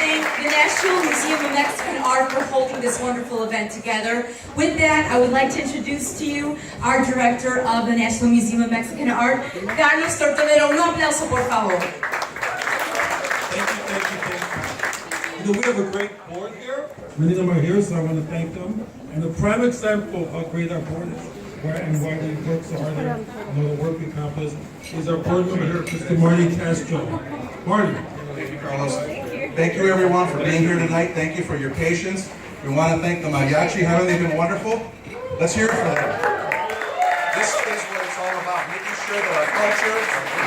thank the National Museum of Mexican Art for holding this wonderful event together. With that, I would like to introduce to you our director of the National Museum of Mexican Art, Carlos Tortolero. Un aplauso, por favor. Thank you. You know, we have a great board here. Many of them are here, so I want to thank them. And a prime example of how great our board is, and why we work so hard there, the work we accomplish, is our board member here, Mr. Marty Castro. Marty. Thank you, Carlos. Thank you, everyone, for being here tonight. Thank you for your patience. We want to thank the mariachi. Haven't they been wonderful? Let's hear it for them. This is what it's all about, making sure that our culture,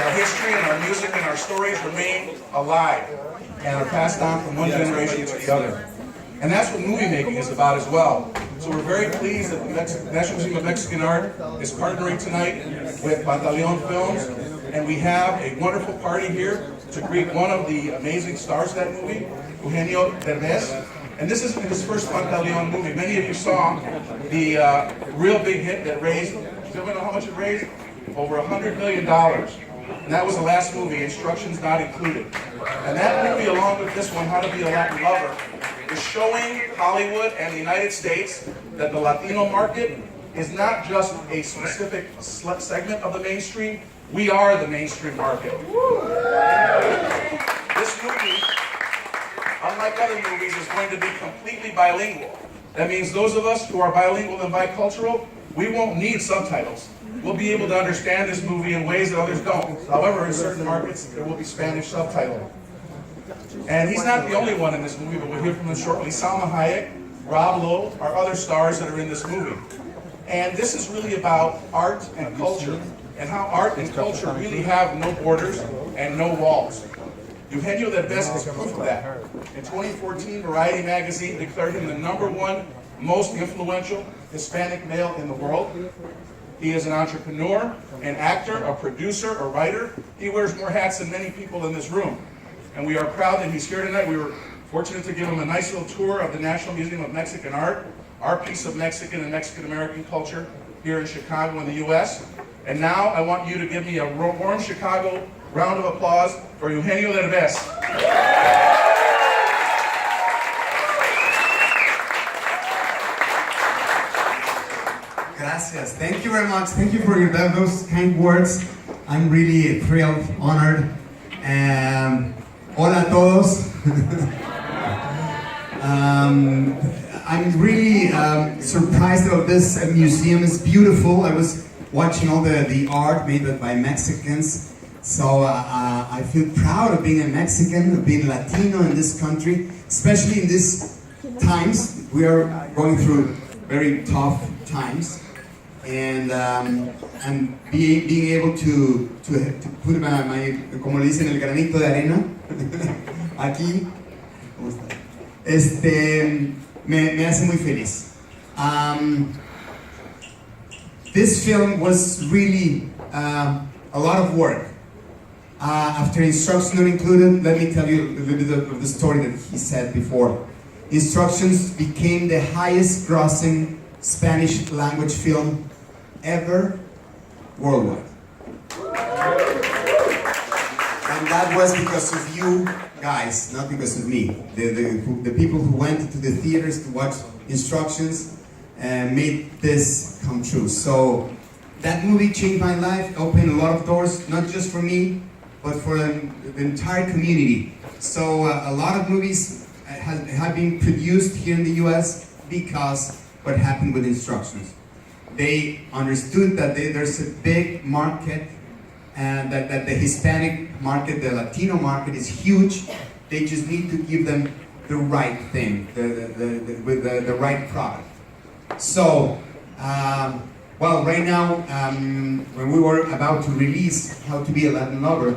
our history, and our music and our stories remain alive and are passed on from one generation to the other. And that's what movie making is about as well. So we're very pleased that the National Museum of Mexican Art is partnering tonight with Pantaleon Films, and we have a wonderful party here to greet one of the amazing stars of that movie, Euguenio Dervez. And this isn't his first Pantaleon movie. Many of you saw the real big hit that raised, does anyone know how much it raised? Over $100 million. And that was the last movie, Instructions Not Included. And that movie, along with this one, How to Be a Latin Lover, is showing Hollywood and the United States that the Latino market is not just a specific segment of the mainstream. We are the mainstream market. This movie, unlike other movies, is going to be completely bilingual. That means those of us who are bilingual and bicultural, we won't need subtitles. We'll be able to understand this movie in ways that others don't. However, in certain markets, there will be Spanish subtitling. And he's not the only one in this movie, but we'll hear from him shortly. Salma Hayek, Rob Lowe are other stars that are in this movie. And this is really about art and culture, and how art and culture really have no borders and no walls. Euguenio Dervez is proof of that. In 2014, Variety magazine declared him the #1 most influential Hispanic male in the world. He is an entrepreneur, an actor, a producer, a writer. He wears more hats than many people in this room. And we are proud that he's here tonight. We were fortunate to give him a nice little tour of the National Museum of Mexican Art, our piece of Mexican and Mexican-American culture here in Chicago in the U.S. And now I want you to give me a warm Chicago round of applause for Euguenio Dervez. Gracias. Thank you very much. Thank you for those kind words. I'm really thrilled, honored. Hola a todos. I'm really surprised about this museum. It's beautiful. I was watching all the art made by Mexicans. So I feel proud of being a Mexican, of being Latino in this country, especially in these times. We are going through very tough times. And being able to put my, como le dicen, el granito de arena aquí, me hace muy feliz. This film was really a lot of work. After Instructions Not Included, let me tell you a little bit of the story that he said before. Instructions became the highest grossing Spanish language film ever worldwide. And that was because of you guys, not because of me. The people who went to the theaters to watch Instructions made this come true. So that movie changed my life, opened a lot of doors, not just for me, but for the entire community. So a lot of movies have been produced here in the US because what happened with Instructions. They understood that there's a big market and that the Hispanic market, the Latino market is huge. They just need to give them the right thing, with the right product. So, well, right now, when we were about to release How to Be a Latin Lover,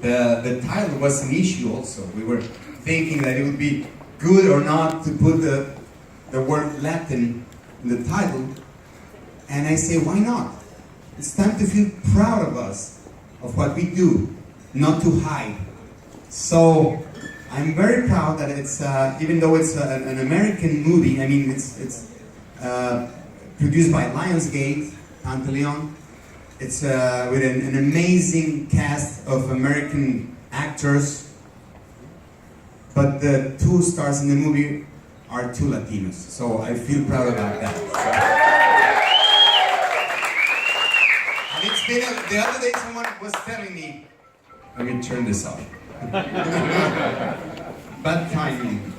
the title was an issue also. We were thinking that it would be good or not to put the word Latin in the title. And I say, why not? It's time to feel proud of us, of what we do, not to hide. So I'm very proud that it's, even though it's an American movie, I mean, it's produced by Lionsgate, Pantaleon. It's with an amazing cast of American actors. but the 2 stars in the movie are 2 Latinos. So I feel proud about that. And it's been, the other day someone was telling me, let me turn this off. Bad timing.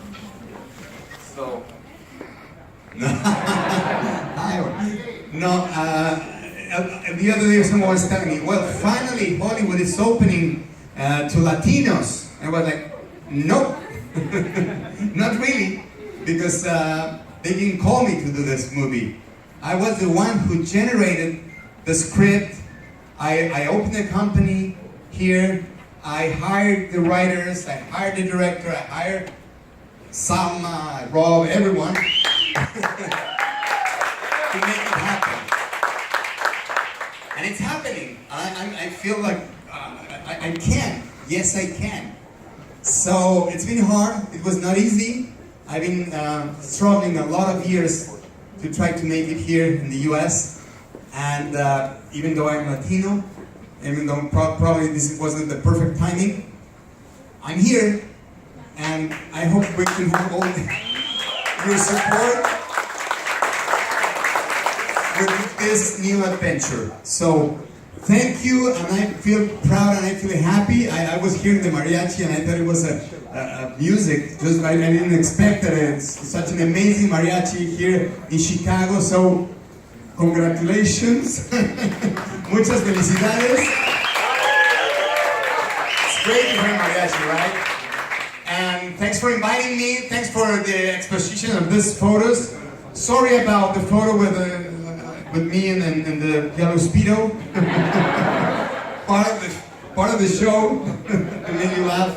So, no, the other day someone was telling me, well, finally Hollywood is opening to Latinos. And I was like, nope, not really, because they didn't call me to do this movie. I was the one who generated the script. I opened a company here. I hired the writers, I hired the director, I hired Salma, Rob, everyone to make it happen. And it's happening. I feel like I can. Yes, I can. So it's been hard. It was not easy. I've been struggling a lot of years to try to make it here in the US. And even though I'm Latino, even though probably this wasn't the perfect timing, I'm here, and I hope we can have all your support with this new adventure. So, thank you, and I feel proud and I feel happy. I was hearing the mariachi, and I thought it was a music. Just I didn't expect that it's such an amazing mariachi here in Chicago. So, congratulations. Muchas felicidades. It's great to hear mariachi, right? And thanks for inviting me. Thanks for the exposition of these photos. Sorry about the photo with me and the yellow Speedo. part of the show to make you laugh.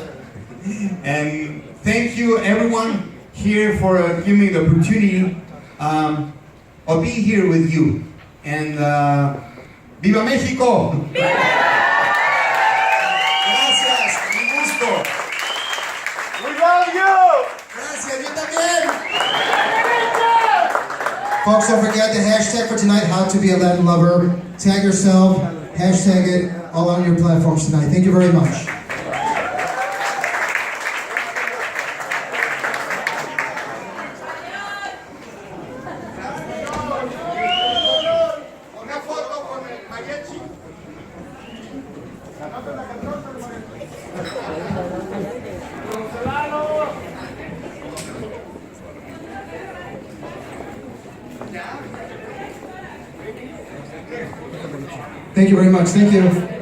And thank you everyone here for giving me the opportunity. I'll be here with you. And ¡Viva México! Gracias, un gusto. We love you! Gracias, yo también. Folks, don't forget the hashtag for tonight, how to be a Latin lover. Tag yourself, hashtag it, all on your platforms tonight. Thank you very much. Una foto con el mariachi. Thank you very much. Thank you.